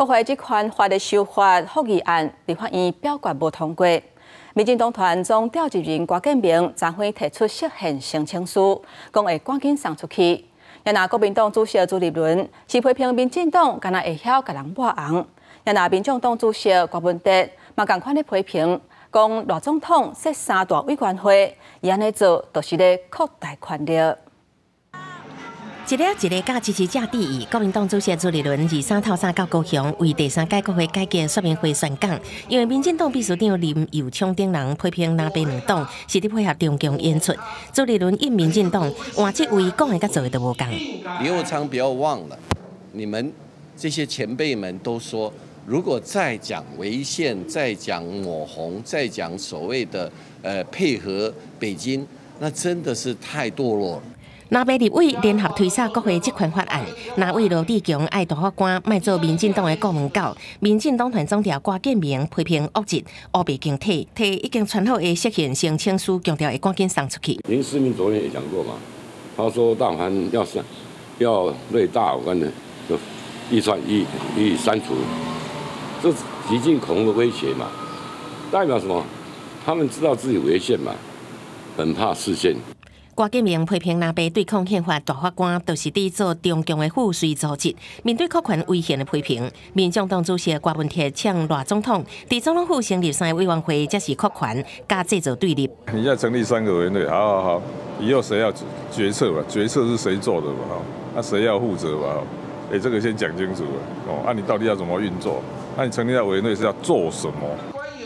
国会这款法律修法复议案，立法院表决无通过。民进党团总召集人郭建明昨昏提出释宪申请书，讲会赶紧送出去。也拿国民党主席朱立伦是批评民进党敢若会晓甲人抹红。也拿民众党主席郭文哲嘛同款咧批评，讲赖总统设三大委员会，伊安尼做就是咧扩大权力。一个甲支持者第二，国民党主席朱立伦23透早到高雄为第三届国会改革说明会宣讲，因为民进党秘书长林佑昌等人批评南北两党是伫配合中共演出。朱立伦应民进党换这位讲的甲做的都无共。林佑昌不要忘了，你们这些前辈们都说，如果再讲违宪，再讲抹红，再讲所谓的配合北京，那真的是太堕落了。南北立委联合推萨国会这款法案，那为罗志强爱大法官卖做民进党的顾问狗，民进党团总调郭建明批评恶质，乌白经体已经传好的释宪申请书，强调会赶紧送出去。林世明昨天也讲过嘛，他说大盘要瑞大，我看的就预算予以删除，这极尽恐龙的威胁嘛，代表什么？他们知道自己违宪嘛，很怕释宪。郭建明批评南北对抗宪法大法官，都是伫做中共的附随组织。面对国权危险的批评，民众党主席郭文哲呛赖总统，伫总统府成立3个委员会，才是国权加制造对立。你要成立3个委员会，好，以后谁要决策吧？决策是谁做的吧？那谁要负责吧？这个先讲清楚你到底要怎么运作？你成立委员会是要做什么？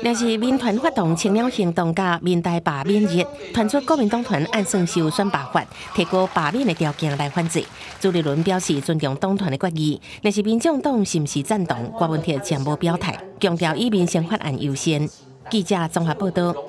若是民团发动青鸟行动甲民代罢免日，传出国民党团按算修选罢法，提高罢免的条件来反制。朱立伦表示尊重党团的决议，若是民众党是毋是赞同，郭文哲暂无表态，强调以民生法案优先。记者综合报道。